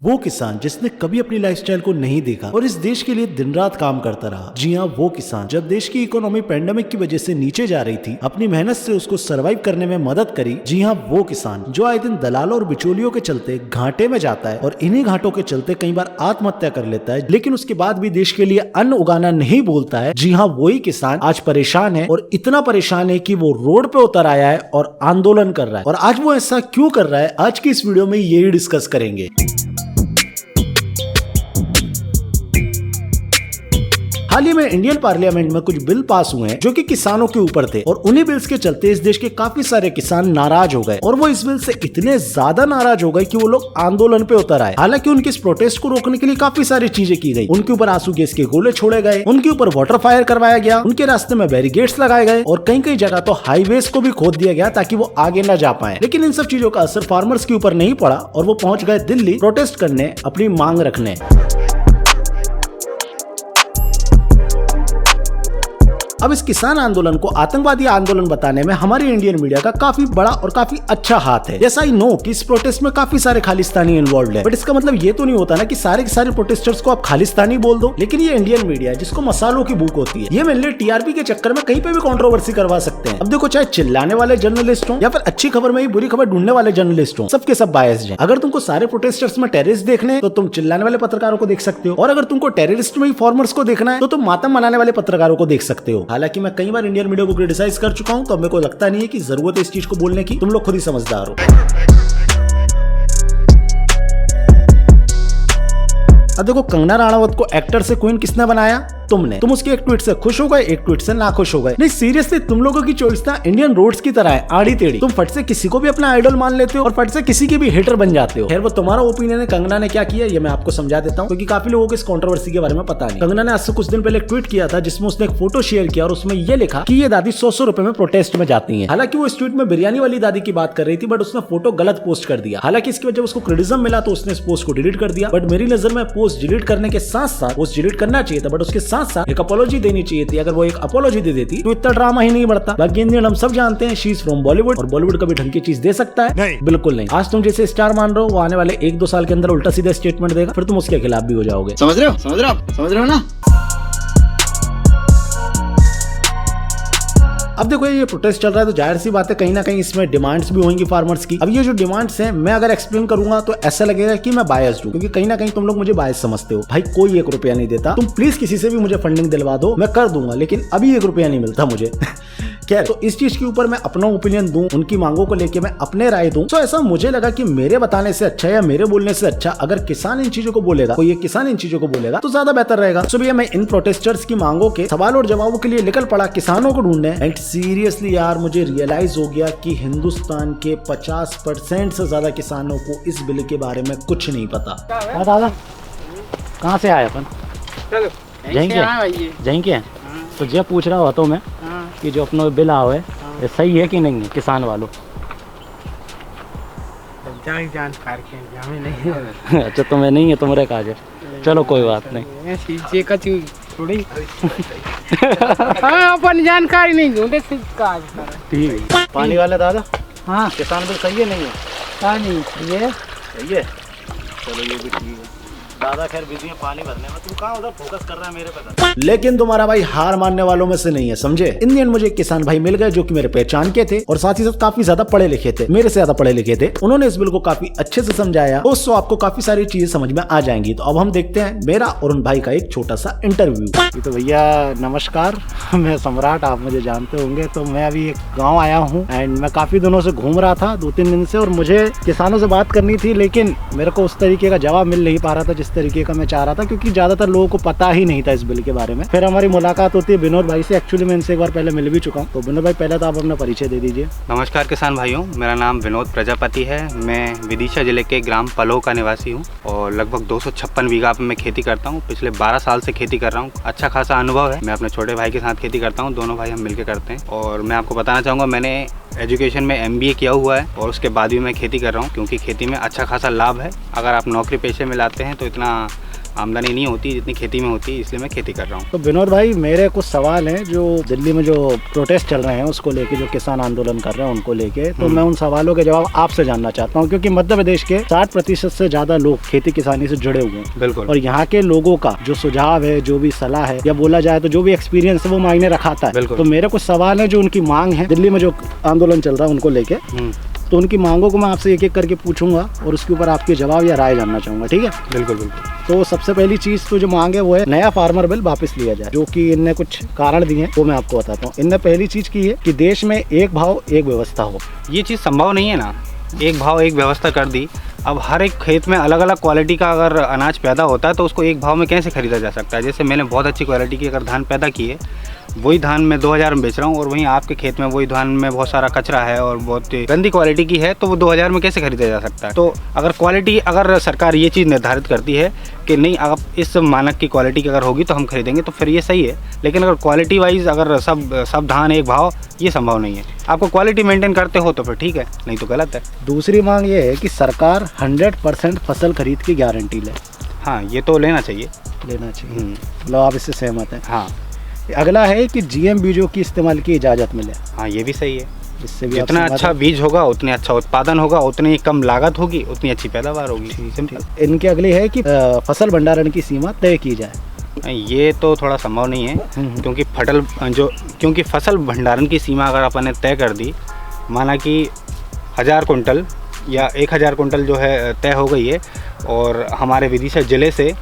वो किसान जिसने कभी अपनी लाइफस्टाइल को नहीं देखा और इस देश के लिए दिन रात काम करता रहा। जी हाँ, वो किसान जब देश की इकोनॉमी पेंडेमिक की वजह से नीचे जा रही थी, अपनी मेहनत से उसको सरवाइव करने में मदद करी। जी हाँ, वो किसान जो आए दिन दलालों और बिचौलियों के चलते घाटे में जाता है और इन्हीं घाटों के चलते कई बार आत्महत्या कर लेता है, लेकिन उसके बाद भी देश के लिए अन्न उगाना नहीं भूलता है। जी हाँ, वही किसान आज परेशान है और इतना परेशान है कि वो रोड पे उतर आया है और आंदोलन कर रहा है। और आज वो ऐसा क्यों कर रहा है, आज की इस वीडियो में यही डिस्कस करेंगे। हाल ही में इंडियन पार्लियामेंट में कुछ बिल पास हुए हैं जो कि किसानों के ऊपर थे और उन्हीं बिल्स के चलते इस देश के काफी सारे किसान नाराज हो गए और वो इस बिल से इतने ज्यादा नाराज हो गए कि वो लोग आंदोलन पे उतर आए। हालांकि उनके इस प्रोटेस्ट को रोकने के लिए काफी सारी चीजें की गई। उनके ऊपर आंसू गैस के गोले छोड़े गए, उनके ऊपर वाटर फायर करवाया गया, उनके रास्ते में बैरिकेड्स लगाए गए और कई कई जगह तो हाईवेज को भी खोद दिया गया ताकि वो आगे न जा पाए। लेकिन इन सब चीजों का असर फार्मर्स के ऊपर नहीं पड़ा और वो पहुंच गए दिल्ली प्रोटेस्ट करने, अपनी मांग रखने। अब इस किसान आंदोलन को आतंकवादी आंदोलन बताने में हमारी इंडियन मीडिया का काफी बड़ा और काफी अच्छा हाथ है। जैसा आई नो कि इस प्रोटेस्ट में काफी सारे खालिस्तानी इन्वॉल्व है, बट इसका मतलब ये तो नहीं होता ना कि सारे के सारे प्रोटेस्टर्स को आप खालिस्तानी बोल दो। लेकिन ये इंडियन मीडिया जिसको मसालों की भूख होती है, ये मेनली टीआरपी के चक्कर में कहीं पे भी कंट्रोवर्सी करवा सकते हैं। अब देखो, चाहे चिल्लाने वाले जर्नलिस्ट हो या फिर अच्छी खबर में ही बुरी खबर ढूंढने वाले जर्नलिस्ट हो, सबके सब बायस्ड हैं। अगर तुमको सारे प्रोटेस्टर्स में टेररिस्ट देखने तो तुम चिल्लाने वाले पत्रकारों को देख सकते हो, और अगर तुमको टेररिस्ट में ही फार्मर्स को देखना है तो तुम मातम मनाने वाले पत्रकारों को देख सकते हो। हालांकि मैं कई बार इंडियन मीडिया को क्रिटिसाइज कर चुका हूं, तो मेरे को लगता नहीं है कि जरूरत है इस चीज को बोलने की। तुम लोग खुद ही समझदार हो। अब देखो, कंगना राणावत को एक्टर से क्वीन किसने बनाया? तुमने। तुम उसके एक ट्वीट से खुश हो गए, एक ट्वीट से ना खुश हो गए। नहीं, सीरियसली तुम लोगों की चॉइस ना इंडियन रोड्स की तरह है, आड़ी टेढ़ी। तुम फट से किसी को भी अपना आइडल मान लेते हो और फट से किसी के भी हेटर बन जाते हो। खैर, वो तुम्हारा ओपिनियन है। कंगना ने क्या किया ये मैं आपको समझा देता हूँ, क्योंकि काफी लोगों को इस कंट्रोवर्सी के बारे में पता नहीं। कंगना ने आज से कुछ दिन पहले एक ट्वीट किया था जिसमें उसने एक फोटो शेयर किया और उसमें ये लिखा कि ये दादी 100 रुपए में प्रोटेस्ट में जाती है। हालांकि वो इस ट्वीट में बिरयानी वाली दादी की बात कर रही थी, बट उसने फोटो गलत पोस्ट कर दिया। हालांकि इसकी वजह उसको क्रिटिसिज्म मिला तो उसने इस पोस्ट को डिलीट कर दिया। बट मेरी नजर में पोस्ट डिलीट करने के साथ साथ, पोस्ट डिलीट करना चाहिए था बट उसके साथ साथ एक अपॉलॉजी देनी चाहिए थी। अगर वो एक अपॉलॉजी दे देती तो इतना ड्रामा ही नहीं बढ़ता। बाकी इंडियन हम सब जानते हैं, शी इज फ्रॉम बॉलीवुड और बॉलीवुड कभी ढंग की चीज दे सकता है? नहीं, बिल्कुल नहीं। आज तुम जैसे स्टार मान रहे हो, वो आने वाले 1-2 साल के अंदर उल्टा सीधा स्टेटमेंट देगा, फिर तुम उसके खिलाफ भी हो जाओगे। समझ रहे हो ना? अब देखो, ये प्रोटेस्ट चल रहा है तो जाहिर सी बात है कहीं ना कहीं इसमें डिमांड्स भी होंगी फार्मर्स की। अब ये जो डिमांड्स हैं, मैं अगर एक्सप्लेन करूंगा तो ऐसा लगेगा कि मैं बायस्ड हूं, क्योंकि कहीं ना कहीं तुम लोग मुझे बायस समझते हो। भाई, कोई 1 रुपया नहीं देता। तुम प्लीज किसी से भी मुझे फंडिंग दिलवा दो, मैं कर दूंगा, लेकिन अभी 1 रुपया नहीं मिलता मुझे। खैर, तो इस चीज के ऊपर मैं अपना ओपिनियन दूं, उनकी मांगों को लेके मैं अपने राय दूं। तो ऐसा मुझे लगा कि मेरे बताने से अच्छा या मेरे बोलने से अच्छा अगर किसान इन चीजों को बोलेगा, कोई एक किसान इन चीजों को बोलेगा तो ज्यादा बेहतर रहेगा। तो भैया, मैं इन प्रोटेस्टर्स की मांगों के सवाल और जवाबों के लिए निकल पड़ा किसानों को ढूंढने। एंड सीरियसली यार, मुझे रियलाइज हो गया कि हिंदुस्तान के 50% से ज्यादा किसानों को इस बिल के बारे में कुछ नहीं पता। दादा, कहाँ से आए अपन? जहीं के? तो जब पूछ रहा होता मैं कि जो अपना बिल आओ है ये सही है कि नहीं है किसान वालों? अच्छा, तुम्हें नहीं है, तुम्हारे काज है। चलो कोई बात नहीं, अपन जानकारी नहीं ढूंढे। ठीक है। पानी वाले दादा, हाँ, किसान बिल सही है नहीं है? पानी ये सही है। चलो ये भी ठीक है। दादा खैर बिजी है पानी भरने में, तू कहाँ उधर फोकस कर रहा है मेरे पे। लेकिन तुम्हारा भाई हार मानने वालों में से नहीं है, समझे? इन दिन मुझे एक किसान भाई मिल गए जो कि मेरे पहचान के थे और साथ ही साथ काफी ज्यादा पढ़े लिखे थे, मेरे से ज्यादा पढ़े लिखे थे। उन्होंने इस बिल को काफी अच्छे से समझाया। दोस्तों, आपको काफी सारी चीजें समझ में आ जाएंगी। तो अब हम देखते हैं मेरा और उन भाई का एक छोटा सा इंटरव्यू। तो भैया नमस्कार, मैं सम्राट, आप मुझे जानते होंगे। तो मैं अभी एक गाँव आया हूँ एंड मैं काफी दिनों से घूम रहा था, 2-3 दिन से, और मुझे किसानों से बात करनी थी, लेकिन मेरे को उस तरीके का जवाब मिल नहीं पा रहा था जिस तरीके का मैं चाह रहा था, क्योंकि ज्यादातर लोगों को पता ही नहीं था इस बिल के बारे में। फिर हमारी मुलाकात होती है विनोद भाई से। एक्चुअली मैं इनसे एक बार पहले मिल भी चुका हूँ। तो विनोद भाई, पहले तो आप अपना परिचय दे दीजिए। नमस्कार किसान भाइयों, मेरा नाम विनोद प्रजापति है। मैं विदिशा जिले के ग्राम पलोह का निवासी हूँ और लगभग 256 बीघा पे मैं खेती करता हूँ। पिछले 12 साल से खेती कर रहा हूँ। अच्छा खासा अनुभव है। मैं अपने छोटे भाई के साथ खेती करता हूँ, दोनों भाई हम मिलकर करते हैं। और मैं आपको बताना चाहूँगा, मैंने एजुकेशन में MBA किया हुआ है और उसके बाद भी मैं खेती कर रहा हूँ, क्योंकि खेती में अच्छा खासा लाभ है। अगर आप नौकरी पेशे में लाते हैं तो इतना आमदनी नहीं होती जितनी खेती में होती है, इसलिए मैं खेती कर रहा हूँ। तो विनोद भाई, मेरे कुछ सवाल हैं जो दिल्ली में जो प्रोटेस्ट चल रहे हैं उसको लेके, जो किसान आंदोलन कर रहे हैं उनको लेके, तो मैं उन सवालों के जवाब आपसे जानना चाहता हूँ, क्योंकि मध्य प्रदेश के 60% से ज्यादा लोग खेती किसानी से जुड़े हुए हैं। बिल्कुल। और यहाँ के लोगों का जो सुझाव है, जो भी सलाह है, या बोला जाए तो जो भी एक्सपीरियंस है, वो मायने रखाता है। बिल्कुल। तो मेरे कुछ सवाल है जो उनकी मांग है, दिल्ली में जो आंदोलन चल रहा है उनको लेके, तो उनकी मांगों को मैं आपसे एक एक करके पूछूंगा और उसके ऊपर आपके जवाब या राय जानना चाहूंगा, ठीक है? बिल्कुल बिल्कुल। तो सबसे पहली चीज तो जो मांग है वो है नया फार्मर बिल वापस लिया जाए, जो कि इनने कुछ कारण दिए हैं, वो मैं आपको बताता हूँ। इनने पहली चीज की है कि देश में एक भाव एक व्यवस्था हो। ये चीज़ संभव नहीं है ना, एक भाव एक व्यवस्था कर दी। अब हर एक खेत में अलग अलग क्वालिटी का अगर अनाज पैदा होता है तो उसको एक भाव में कैसे खरीदा जा सकता है? जैसे मैंने बहुत अच्छी क्वालिटी की अगर धान पैदा की है, वही धान मैं 2000 में बेच रहा हूँ, और वहीं आपके खेत में वही धान में बहुत सारा कचरा है और बहुत गंदी क्वालिटी की है, तो वो 2000 में कैसे खरीदा जा सकता है? तो अगर क्वालिटी, अगर सरकार ये चीज़ निर्धारित करती है कि नहीं, अब इस मानक की क्वालिटी की अगर होगी तो हम खरीदेंगे, तो फिर ये सही है। लेकिन अगर क्वालिटी वाइज अगर सब धान एक भाव, ये संभव नहीं है। आपको क्वालिटी मेंटेन करते हो तो फिर ठीक है, नहीं तो गलत है। दूसरी मांग ये है कि सरकार 100% फसल खरीद की गारंटी ले। हाँ, ये तो लेना चाहिए। लेना चाहिए, मतलब आप इससे सहमत हैं? हाँ। अगला है कि जीएम बीजों की इस्तेमाल की इजाज़त मिले। हाँ, ये भी सही है। इससे भी आप जितना सहमत अच्छा हैं? बीज होगा उतने अच्छा उत्पादन होगा, उतनी कम लागत होगी, उतनी अच्छी पैदावार होगी। सिंपल। इनकी अगली है कि फसल भंडारण की सीमा तय की जाए। ये तो थोड़ा संभव नहीं है, क्योंकि फसल भंडारण की सीमा अगर अपन ने तय कर दी, माना कि 1000 कुंटल या 1000 कुंटल जो है तय हो गई है, और हमारे विदिशा ज़िले से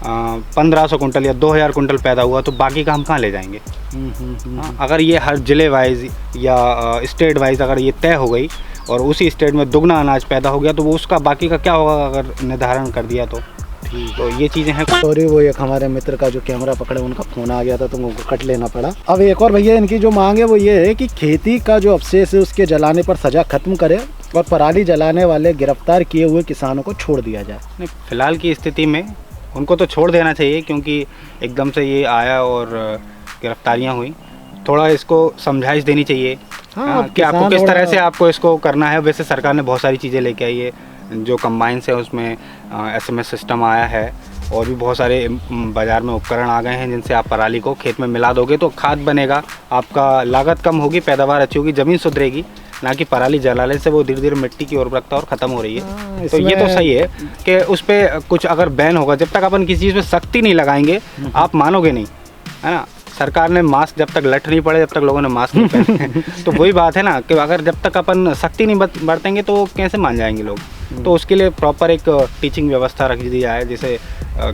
1500 कुंटल या 2000 कुंटल पैदा हुआ, तो बाकी का हम कहाँ ले जाएंगे? हाँ, अगर ये हर ज़िले वाइज या स्टेट वाइज अगर ये तय हो गई और उसी स्टेट में दुगना अनाज पैदा हो गया, तो वो उसका बाकी का क्या होगा अगर निर्धारण कर दिया तो? तो ये चीज़ें हैं। सॉरी, वो एक हमारे मित्र का जो कैमरा पकड़े, उनका फ़ोन आ गया था तो उनको कट लेना पड़ा। अब एक और भैया इनकी जो मांग है वो ये है कि खेती का जो अवशेष है उसके जलाने पर सज़ा खत्म करे और पराली जलाने वाले गिरफ्तार किए हुए किसानों को छोड़ दिया जाए। नहीं, फिलहाल की स्थिति में उनको तो छोड़ देना चाहिए, क्योंकि एकदम से ये आया और गिरफ्तारियां हुई। थोड़ा इसको समझाइश देनी चाहिए। हाँ, कि आपको किस तरह से आपको इसको करना है। वैसे सरकार ने बहुत सारी चीज़ें लेके आई है, जो कंबाइंस है उसमें SMS सिस्टम आया है, और भी बहुत सारे बाज़ार में उपकरण आ गए हैं जिनसे आप पराली को खेत में मिला दोगे तो खाद बनेगा, आपका लागत कम होगी, पैदावार अच्छी होगी, ज़मीन सुधरेगी। ना कि पराली जलाने से वो धीरे धीरे मिट्टी की उर्वरकता और ख़त्म हो रही है। तो ये तो सही है कि उस पर कुछ अगर बैन होगा, जब तक अपन किसी चीज़ पे सख्ती नहीं लगाएंगे आप मानोगे नहीं, है ना। सरकार ने मास्क जब तक लठ नहीं पड़े, जब तक लोगों ने मास्क नहीं पहने तो वही बात है ना कि अगर जब तक अपन सख्ती नहीं बरतेंगे तो कैसे मान जाएंगे लोग। तो उसके लिए प्रॉपर एक टीचिंग व्यवस्था रख दी जाए, जैसे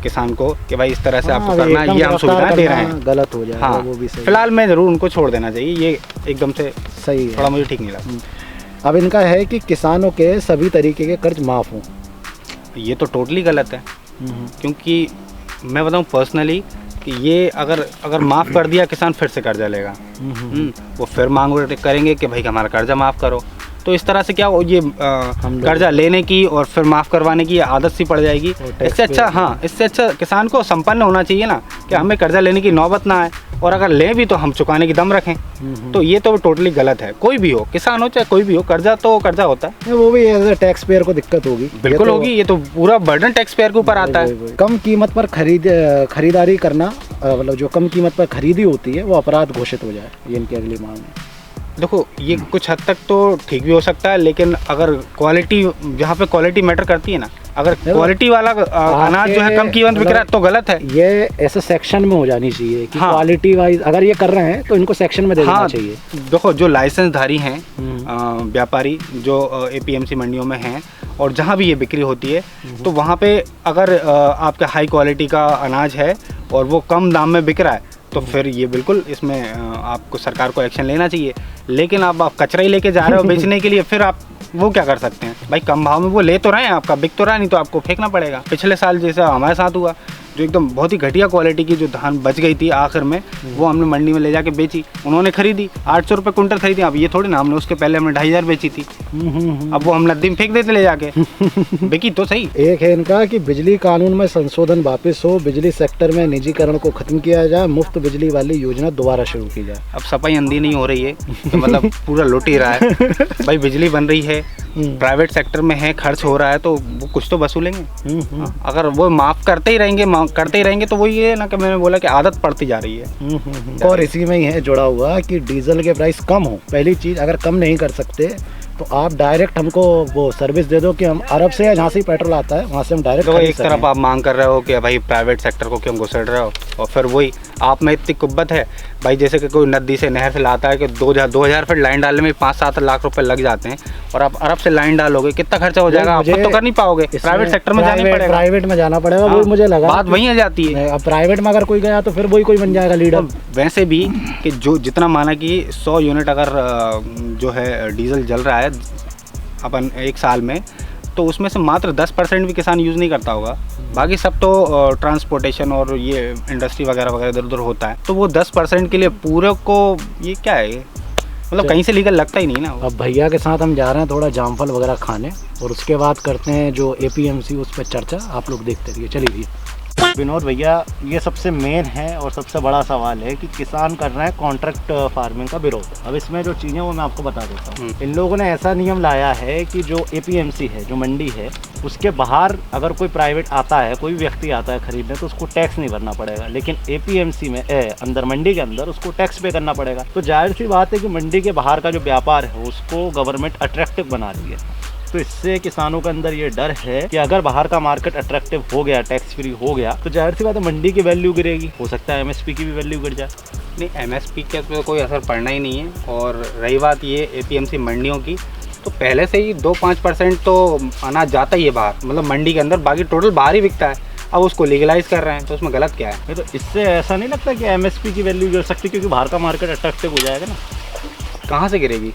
किसान को कि भाई इस तरह से आपको करना है, ये हम सुविधाएं दे रहे हैं। गलत हो जाए। हाँ, वो भी सही। फिलहाल मैं ज़रूर उनको छोड़ देना चाहिए, ये एकदम से सही है, थोड़ा मुझे ठीक नहीं लगा। अब इनका है कि किसानों के सभी तरीके के कर्ज माफ़ हों। ये तो टोटली गलत है, क्योंकि मैं बताऊं पर्सनली कि ये अगर माफ़ कर दिया किसान फिर से कर्जा लेगा। वो फिर मांग करेंगे कि भाई हमारा कर्जा माफ़ करो। तो इस तरह से क्या ये कर्जा लेने की और फिर माफ़ करवाने की आदत सी पड़ जाएगी। इससे अच्छा, हाँ, इससे अच्छा किसान को संपन्न होना चाहिए ना, कि हमें कर्जा लेने की नौबत ना आए, और अगर लें भी तो हम चुकाने की दम रखें। तो ये तो टोटली गलत है। कोई भी हो, किसान हो चाहे कोई भी हो, कर्जा तो कर्जा होता है। वो भी एज ए टैक्स पेयर को दिक्कत होगी। बिल्कुल होगी, ये तो पूरा बर्डन टैक्स पेयर के ऊपर आता है। कम कीमत पर खरीदारी करना, मतलब जो कम कीमत पर खरीदी होती है वो अपराध घोषित हो जाए, ये इनकी अगली मांग है। देखो, ये कुछ हद तक तो ठीक भी हो सकता है, लेकिन अगर क्वालिटी, जहाँ पे क्वालिटी मैटर करती है ना, अगर क्वालिटी वाला अनाज जो है कम कीमत बिक रहा है तो गलत है। ये ऐसे सेक्शन में हो जानी चाहिए कि क्वालिटी वाइज अगर ये कर रहे हैं तो इनको सेक्शन में दे देना चाहिए। देखो, जो लाइसेंसधारी हैं व्यापारी, जो APMC मंडियों में हैं, और जहाँ भी ये बिक्री होती है, तो वहाँ पे अगर आपका हाई क्वालिटी का अनाज है और वो कम दाम में बिक रहा है, तो फिर ये बिल्कुल इसमें आपको सरकार को एक्शन लेना चाहिए। लेकिन आप कचरा ही लेके जा रहे हो बेचने के लिए, फिर आप वो क्या कर सकते हैं भाई? कम भाव में वो ले तो रहे हैं, आपका बिक तो रहा है, नहीं तो आपको फेंकना पड़ेगा। पिछले साल जैसा हमारे साथ हुआ, जो एकदम बहुत ही घटिया क्वालिटी की जो धान बच गई थी आखिर में, वो हमने मंडी में ले जाके बेची। उन्होंने खरीदी 800 रुपये कुंटल खरीदी। अब ये थोड़ी ना हमने उसके पहले हमने 2500 बेची थी, अब वो हम नदी में फेंक देते ले जाके। बिकी तो सही। एक है इनका कि बिजली कानून में संशोधन वापस हो, बिजली सेक्टर में निजीकरण को खत्म किया जाए, मुफ्त बिजली वाली योजना दोबारा शुरू की जाए। अब सफाई अंधी नहीं हो रही है तो मतलब पूरा लुट ही रहा है। भाई बिजली बन रही है, प्राइवेट सेक्टर में है, खर्च हो रहा है, तो वो कुछ तो वसूलेंगे। अगर वो माफ़ करते ही रहेंगे तो वही है ना कि मैंने बोला कि आदत पड़ती जा रही है। और इसी में ही है जुड़ा हुआ कि डीजल के प्राइस कम हो। पहली चीज़, अगर कम नहीं कर सकते तो आप डायरेक्ट हमको वो सर्विस दे दो कि हम अरब से या जहाँ से पेट्रोल आता है वहाँ से हम डायरेक्ट। तो एक तरफ आप मांग कर रहे हो कि भाई प्राइवेट सेक्टर को क्यों घुसेड़ रहे हो, और फिर वही आप में इतनी कुब्बत है भाई, जैसे कि कोई नदी से नहर से लाता है कि 2000 फीट लाइन डालने में 5-7 लाख रुपए लग जाते हैं, और आप अरब से लाइन डालोगे कितना खर्चा हो जाएगा, आप खुद तो कर नहीं पाओगे, प्राइवेट सेक्टर में जाना पड़ेगा। प्राइवेट में जाना पड़ेगा, वही मुझे लगा बात वहीं आ जाती है। अब प्राइवेट में अगर कोई गया तो फिर वही कोई बन जाएगा लीडर। वैसे भी कि जो जितना माना कि 100 यूनिट अगर जो है डीजल जल रहा है अपन एक साल में, तो उसमें से मात्र 10% भी किसान यूज़ नहीं करता होगा, बाकी सब तो ट्रांसपोर्टेशन और ये इंडस्ट्री वगैरह वगैरह इधर उधर होता है। तो वो 10% के लिए पूरे को ये क्या है, मतलब कहीं से लीगल लगता ही नहीं ना। अब भैया के साथ हम जा रहे हैं थोड़ा जामफल वगैरह खाने, और उसके बाद करते हैं जो APMC उस पर चर्चा। आप लोग देखते रहिए, चलिए भैया। विनोद भैया, ये सबसे मेन है और सबसे बड़ा सवाल है कि किसान कर रहे हैं कॉन्ट्रैक्ट फार्मिंग का विरोध। अब इसमें जो चीज़ें वो मैं आपको बता देता हूँ। इन लोगों ने ऐसा नियम लाया है कि जो APMC है, जो मंडी है, उसके बाहर अगर कोई प्राइवेट आता है, कोई व्यक्ति आता है खरीदने, तो उसको टैक्स नहीं भरना पड़ेगा। लेकिन APMC में अंदर मंडी के अंदर उसको टैक्स पे करना पड़ेगा। तो जाहिर सी बात है कि मंडी के बाहर का जो व्यापार है उसको गवर्नमेंट अट्रैक्टिव बना रही है। तो इससे किसानों के अंदर ये डर है कि अगर बाहर का मार्केट अट्रैक्टिव हो गया, टैक्स फ्री हो गया, तो जाहिर सी बात है मंडी की वैल्यू गिरेगी, हो सकता है MSP की भी वैल्यू गिर जाए। नहीं, MSP के तो कोई असर पड़ना ही नहीं है। और रही बात ये APMC मंडियों की, तो पहले से ही 2-5% तो अनाज जाता ही है बाहर, मतलब मंडी के अंदर, बाकी टोटल बाहर ही बिकता है। अब उसको लीगलाइज कर रहे हैं, तो उसमें गलत क्या है? नहीं, तो इससे ऐसा नहीं लगता कि MSP की वैल्यू गिर सकती, क्योंकि बाहर का मार्केट अट्रैक्टिव हो जाएगा ना। कहाँ से गिरेगी?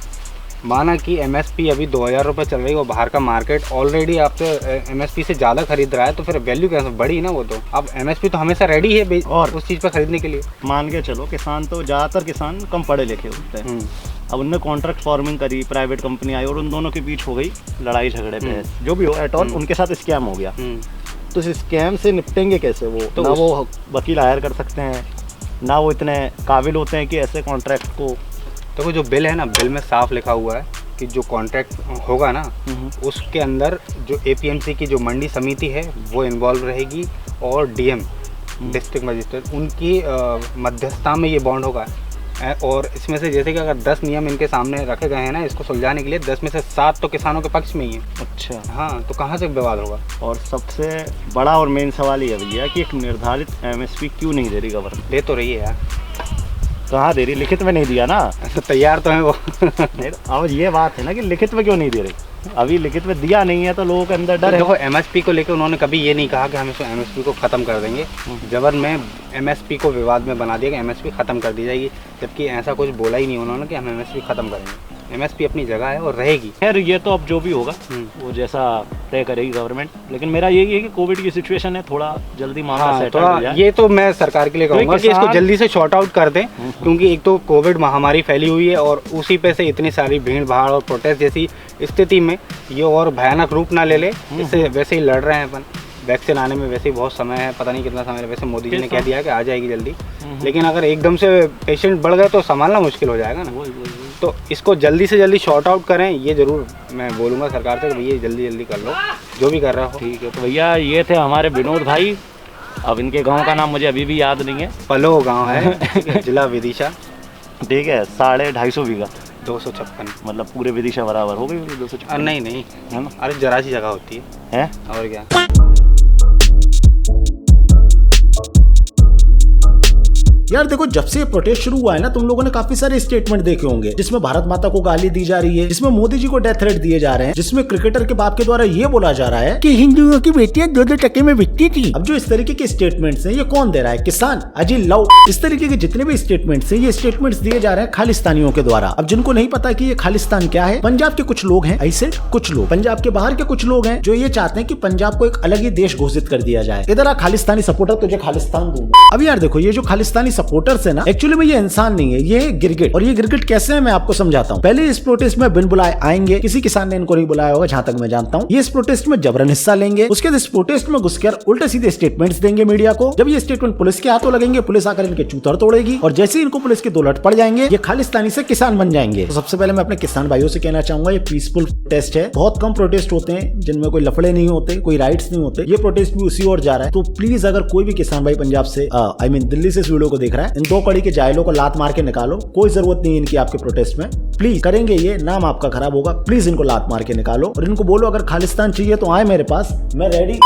माना कि MSP अभी 2000 रुपये चल रही है और बाहर का मार्केट ऑलरेडी आपसे MSP से ज़्यादा खरीद रहा है, तो फिर वैल्यू कैसे बढ़ी ना वो तो। अब MSP तो हमेशा रेडी है और उस चीज़ पर खरीदने के लिए। मान के चलो किसान तो ज़्यादातर किसान कम पढ़े लिखे होते हैं। अब उनने कॉन्ट्रैक्ट फार्मिंग करी, प्राइवेट कंपनी आई और उन दोनों के बीच हो गई लड़ाई झगड़े पे, जो भी हो एट ऑल, उनके साथ स्कैम हो गया। तो इस स्कैम से निपटेंगे कैसे वो? तो ना वो वकील हायर कर सकते हैं, ना वो इतने काबिल होते हैं कि ऐसे कॉन्ट्रैक्ट को। तो वो जो बिल है ना, बिल में साफ लिखा हुआ है कि जो कॉन्ट्रैक्ट होगा ना, उसके अंदर जो APMC की जो मंडी समिति है वो इन्वॉल्व रहेगी, और DM डिस्ट्रिक्ट मजिस्ट्रेट उनकी मध्यस्थता में ये बॉन्ड होगा। और इसमें से जैसे कि अगर 10 नियम इनके सामने रखे गए हैं ना इसको सुलझाने के लिए, 10 में से 7 तो किसानों के पक्ष में ही है। अच्छा, हाँ, तो कहाँ से विवाद होगा? और सबसे बड़ा और मेन सवाल ये भैया कि एक निर्धारित MSP क्यों नहीं दे रही गवर्नमेंट? दे तो रही है यार। कहाँ दे रही? लिखित में नहीं दिया ना। तो तैयार तो है वो। नहीं, अब ये बात है ना कि लिखित में क्यों नहीं दे रही। अभी लिखित में दिया नहीं है तो लोगों के अंदर डर है। देखो, MSP को लेकर उन्होंने कभी ये नहीं कहा कि हम इसको MSP को ख़त्म कर देंगे। जबर में MSP को विवाद में बना दिया कि MSP ख़त्म कर दी जाएगी, जबकि ऐसा कुछ बोला ही नहीं उन्होंने कि हम MSP ख़त्म करेंगे। MSP अपनी जगह है और रहेगी। खैर, ये तो अब जो भी होगा वो जैसा तय करेगी गवर्नमेंट। लेकिन मेरा यही है कि कोविड की सिचुएशन है, थोड़ा जल्दी मामला सेटल हो जाए। ये तो मैं सरकार के लिए कहूँगा कि इसको जल्दी से शॉर्ट आउट कर दें, क्योंकि एक तो कोविड महामारी फैली हुई है और उसी पे से इतनी सारी भीड़ भाड़ और प्रोटेस्ट जैसी स्थिति में ये और भयानक रूप ना ले ले। इससे वैसे ही लड़ रहे हैं अपन, वैक्सीन आने में वैसे ही बहुत समय है, पता नहीं कितना समय है। वैसे मोदी जी ने कह दिया कि आ जाएगी जल्दी, लेकिन अगर एकदम से पेशेंट बढ़ गए तो संभालना मुश्किल हो जाएगा ना। तो इसको जल्दी से जल्दी शॉर्ट आउट करें, ये ज़रूर मैं बोलूँगा सरकार से कि भैया जल्दी जल्दी कर लो जो भी कर रहा हो। ठीक है, तो भैया ये थे हमारे विनोद भाई। अब इनके गांव का नाम मुझे अभी भी याद नहीं है। पलो गांव है, जिला विदिशा। ठीक है, 250 बीघा, 256, मतलब पूरे विदिशा बराबर हो गई 256। नहीं है ना, अरे जरा सी जगह होती है और क्या। यार देखो, जब से प्रोटेस्ट शुरू हुआ है ना, तुम लोगों ने काफी सारे स्टेटमेंट देखे होंगे जिसमें भारत माता को गाली दी जा रही है, जिसमें मोदी जी को डेथ थ्रेट दिए जा रहे हैं, जिसमें क्रिकेटर के बाप के द्वारा ये बोला जा रहा है कि हिंदुओं की बेटियां 2-2 टके में बिकती थी। अब जो इस तरीके के स्टेटमेंट्स हैं, ये कौन दे रहा है? किसान, अजी लव। इस तरीके के जितने भी स्टेटमेंट्स हैं, ये स्टेटमेंट्स दिए जा रहे हैं खालिस्तानियों के द्वारा। अब जिनको नहीं पता कि ये खालिस्तान क्या है, पंजाब के कुछ लोग हैं ऐसे, कुछ लोग पंजाब के बाहर के कुछ लोग हैं जो ये चाहते हैं कि पंजाब को एक अलग ही देश घोषित कर दिया जाए। इधर आ खालिस्तानी सपोर्टर, तुझे खालिस्तान दूंगा। अब यार देखो, ये जो खालिस्तानी सपोर्टर्स है ना, एक्चुअली में ये इंसान नहीं है, ये है गिरगिट। और ये गिरगिट कैसे है मैं आपको समझाता हूँ। पहले इस प्रोटेस्ट में बिन बुलाए आएंगे, किसी किसान ने इनको नहीं बुलाया होगा जहां तक मैं जानता हूँ। ये इस प्रोटेस्ट में जबरन हिस्सा लेंगे, उसके बाद इस प्रोटेस्ट में घुसकर उल्टे सीधे स्टेटमेंट्स देंगे मीडिया को। जब ये स्टेटमेंट पुलिस के हाथों लगेंगे, पुलिस आकर इनके चूतर तोड़ेगी, और जैसे इनको पुलिस के 2 लट पड़ जाएंगे, ये खालिस्तानी से किसान बन जाएंगे। तो सबसे पहले मैं अपने किसान भाइयों से कहना चाहूंगा, ये पीसफुल प्रोटेस्ट है। बहुत कम प्रोटेस्ट होते हैं जिनमें कोई लफड़े नहीं होते, कोई राइट्स नहीं होते। ये प्रोटेस्ट भी उसी ओर जा रहा है। तो प्लीज अगर कोई भी किसान भाई पंजाब से दिल्ली से इस वीडियो को देख रहा है, इन 2 कड़ी के जायलों को लात मार के निकालो। कोई जरूरत नहीं है इनकी आपके प्रोटेस्ट में। प्लीज करेंगे ये, नाम आपका खराब होगा। प्लीज इनको लात मार के निकालो और इनको बोलो अगर खालिस्तान चाहिए तो आए मेरे पास, मैं रेडी।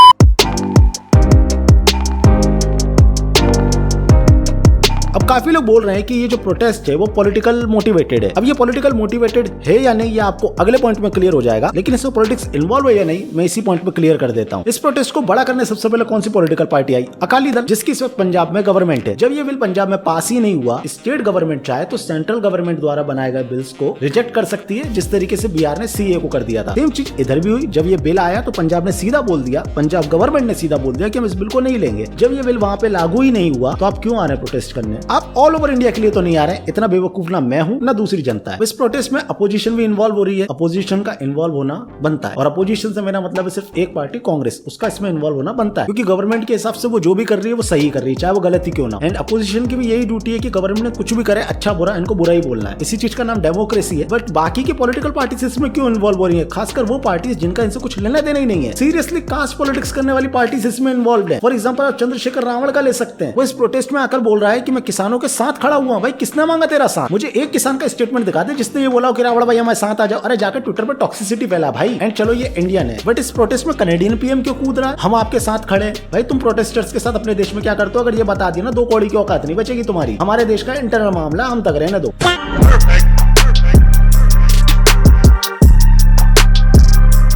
अब काफी लोग बोल रहे हैं कि ये जो प्रोटेस्ट है वो पॉलिटिकल मोटिवेटेड है। अब ये पॉलिटिकल मोटिवेटेड है या नहीं, ये आपको अगले पॉइंट में क्लियर हो जाएगा, लेकिन इसमें पॉलिटिक्स इन्वॉल्व है या नहीं, मैं इसी पॉइंट में क्लियर कर देता हूँ। इस प्रोटेस्ट को बड़ा करने सबसे पहले कौन सी पॉलिटिकल पार्टी आई? अकाली दल, जिसकी इस वक्त पंजाब में गवर्नमेंट है। जब ये बिल पंजाब में पास ही नहीं हुआ, स्टेट गवर्नमेंट चाहे तो सेंट्रल गवर्नमेंट द्वारा बनाए गए बिल्स को रिजेक्ट कर सकती है, जिस तरीके से बिहार ने सीए को कर दिया था। सेम चीज इधर भी हुई। जब ये बिल आया तो पंजाब ने सीधा बोल दिया, पंजाब गवर्नमेंट ने सीधा बोल दिया कि हम इस बिल को नहीं लेंगे। जब ये बिल वहां पे लागू ही नहीं हुआ तो आप क्यों आ रहे हैं प्रोटेस्ट करने? आप ऑल ओवर इंडिया के लिए तो नहीं आ रहे हैं। इतना बेवकूफ ना मैं हूं ना दूसरी जनता है। इस प्रोटेस्ट में अपोजिशन भी इन्वॉल्व हो रही है। अपोजिशन का इन्वॉल्व होना बनता है, और अपोजिशन से मेरा मतलब है सिर्फ एक पार्टी कांग्रेस, उसका इसमें इन्वॉल्व होना बनता है, क्योंकि गवर्नमेंट के हिसाब से वो जो भी कर रही है वो सही कर रही है, चाहे वो गलत ही क्यों ना। एंड अपोजिशन की भी यही ड्यूटी है कि गवर्नमेंट ने कुछ भी करे, अच्छा बुरा, इनको बुरा ही बोलना है। इसी चीज का नाम डेमोक्रेसी है। बट बाकी की पॉलिटिकल पार्टीज इसमें क्यों इन्वॉल्व हो रही है? खासकर वो पार्टीज जिनका इनसे कुछ लेना देना ही नहीं है। सीरियसली कास्ट पॉलिटिक्स करने वाली पार्टीज इसमें इन्वॉल्व है। फॉर एग्जाम्पल आप चंद्रशेखर रावण का ले सकते हैं। वो इस प्रोटेस्ट में आकर बोल रहा है कि मैं किसानों के साथ खड़ा हुआ। भाई किसने मांगा तेरा साथ? मुझे एक किसान का स्टेटमेंट दिखा दे जिसने ये बोला कि रावण भाई हमारे साथ आ जाओ। अरे जाकर ट्विटर पर टॉक्सिसिटी फैला भाई। एंड चलो ये इंडियन है, बट इस प्रोटेस्ट में कनेडियन पीएम क्यों कूद रहा है? हम आपके साथ खड़े। भाई तुम प्रोटेस्टर्स के साथ अपने देश में क्या करते हो? अगर ये बता दिया ना, 2 कौड़ी की औकात नहीं बचेगी तुम्हारी। हमारे देश का इंटरनल मामला, हम तक रहने दो।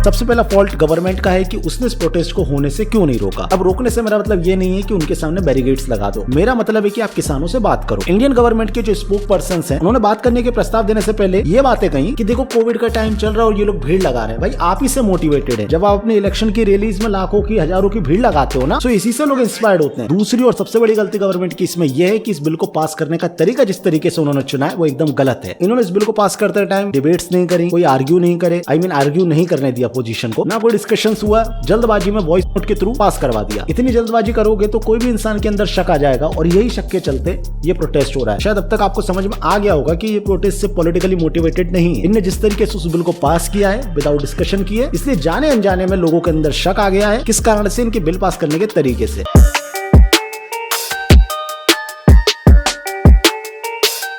सबसे पहला फॉल्ट गवर्नमेंट का है कि उसने इस प्रोटेस्ट को होने से क्यों नहीं रोका। अब रोकने से मेरा मतलब ये नहीं है कि उनके सामने बैरिकेड्स लगा दो। मेरा मतलब है कि आप किसानों से बात करो। इंडियन गवर्नमेंट के जो स्पोक पर्संस हैं, उन्होंने बात करने के प्रस्ताव देने से पहले ये बातें कही कि देखो कोविड का टाइम चल रहा है और ये लोग भीड़ लगा रहे हैं। भाई आप ही से मोटिवेटेड है। जब आप अपने इलेक्शन की रैलीज में लाखों की, हजारों की भीड़ लगाते हो ना, तो इसी से लोग इंस्पायर्ड होते हैं। दूसरी और सबसे बड़ी गलती गवर्नमेंट की इसमें यह है कि इस बिल को पास करने का तरीका जिस तरीके से उन्होंने चुना है वो एकदम गलत है। इन्होंने इस बिल को पास करते टाइम डिबेट्स नहीं करी, कोई आर्ग्यू नहीं करे, आर्ग्यू नहीं करने दिया अपोजिशन को, ना डिस्कशंस हुआ, जल्दबाजी में वॉइस नोट के थ्रू पास करवा दिया। इतनी जल्दबाजी करोगे तो कोई भी इंसान के अंदर शक आ जाएगा, और यही शक के चलते ये प्रोटेस्ट हो रहा है। शायद अब तक आपको समझ में आ गया होगा कि ये प्रोटेस्ट से पॉलिटिकली मोटिवेटेड नहीं है। इनने जिस तरीके से उस बिल को पास किया है विदाउट डिस्कशन किए, इसलिए जाने अनजाने में लोगों के अंदर शक आ गया है किस कारण से, इनके बिल पास करने के तरीके से।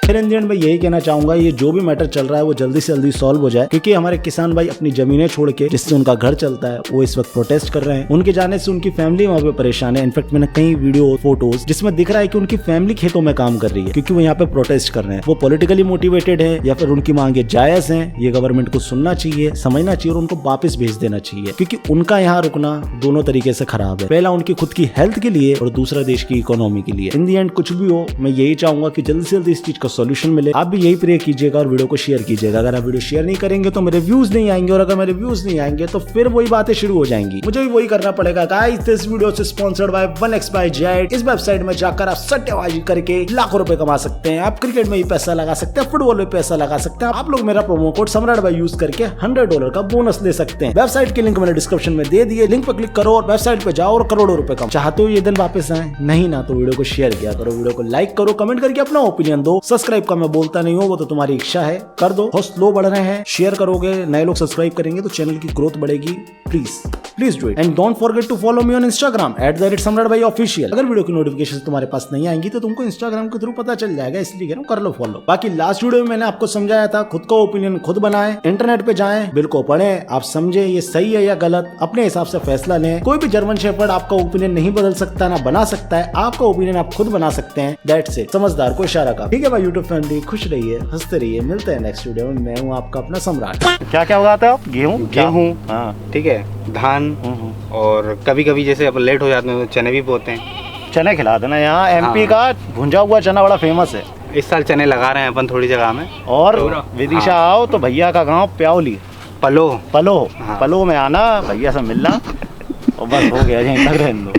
फिर इन दी एंड मैं यही कहना चाहूंगा, ये जो भी मैटर चल रहा है वो जल्दी से जल्दी सॉल्व हो जाए, क्योंकि हमारे किसान भाई अपनी जमीनें छोड़ के, जिससे उनका घर चलता है, वो इस वक्त प्रोटेस्ट कर रहे हैं। उनके जाने से उनकी फैमिली वहाँ पे परेशान है। इनफैक्ट मैंने कई वीडियो, फोटोज जिसमें दिख रहा है कि उनकी फैमिली खेतों में काम कर रही है, क्योंकि वो यहाँ पे प्रोटेस्ट कर रहे हैं। वो पॉलिटिकली मोटिवेटेड है या फिर उनकी मांगे जायज है, ये गवर्नमेंट को सुनना चाहिए, समझना चाहिए और उनको वापस भेज देना चाहिए, क्योंकि उनका यहाँ रुकना दोनों तरीके से खराब है। पहला उनकी खुद की हेल्थ के लिए और दूसरा देश की इकोनॉमी के लिए। इन दी एंड कुछ भी हो, मैं यही चाहूंगा कि जल्दी से जल्दी इस चीज का सोल्यूशन मिले। आप भी यही प्रे कीजिएगा और वीडियो को शेयर कीजिएगा। अगर आप वीडियो शेयर नहीं करेंगे तो मेरे व्यूज नहीं आएंगे, और अगर मेरे व्यूज नहीं आएंगे तो फिर वही बातें शुरू हो जाएंगी। मुझे भी वही करना पड़ेगा। Guys this video is sponsored by 1xBet। इस वेबसाइट में जाकर आप सट्टेबाजी करके लाखों रुपए कमा सकते हैं। आप क्रिकेट में भी पैसा लगा सकते हैं, फुटबॉल में पैसा लगा सकते हैं। आप लोग मेरा प्रोमो कोड सम्राट भाई यूज करके $100 का बोनस ले सकते हैं। वेबसाइट की लिंक मैंने डिस्क्रिप्शन में दे दी है। लिंक पर क्लिक करो और वेबसाइट पे जाओ और करोड़ों रुपए कमाओ। चाहते हो ये दिन वापस आए? नहीं ना तो वीडियो को शेयर किया करो, वीडियो को लाइक करो, कमेंट करके अपना ओपिनियन दो, सब्सक्राइब सब्सक्राइब का मैं बोलता नहीं हूँ, वो तो तुम्हारी इच्छा है, कर दो। बहुत स्लो बढ़ रहे हैं, शेयर करोगे, नए लोग सब्सक्राइब करेंगे तो चैनल की ग्रोथ बढ़ेगी। Please do it and don't forget to follow me on Instagram @सम्राट_भाई_ऑफिशियल। अगर वीडियो की नोटिफिकेशन तुम्हारे पास नहीं आएंगी तो तुमको इंस्टाग्राम के थ्रू पता चल जाएगा, इसलिए कह रहा हूं कर लो फॉलो। बाकी लास्ट वीडियो में मैंने आपको समझाया था, खुद का ओपिनियन खुद बनाएं, इंटरनेट पे जाएं, बिल को पढ़ें, आप समझे ये सही है या गलत, अपने हिसाब से फैसला लें। कोई भी जर्मन शेफर्ड आपका ओपिनियन नहीं बदल सकता, ना बना सकता है। आपका ओपिनियन आप खुद बना सकते हैं, दैट्स इट। समझदार को इशारा का। ठीक है भाई यूट्यूब फैमिली, खुश रहिए, हंसते रहिए, मिलते हैं नेक्स्ट वीडियो में। मैं हूँ आपका अपना सम्राट। क्या क्या उगाते हो आप? गेहूँ। हाँ ठीक है, धान, और कभी कभी जैसे अपन लेट हो जाते हैं तो चने भी बोते हैं। चने खिला देना, यहाँ एमपी हाँ। का भुंजा हुआ चना बड़ा फेमस है। इस साल चने लगा रहे हैं अपन थोड़ी जगह में। और तो, विदिशा हाँ। आओ तो भैया का गांव प्याउली पलो। पलो हाँ। पलो में आना, भैया से मिलना और बस हो गया, यहीं तक रहने दो।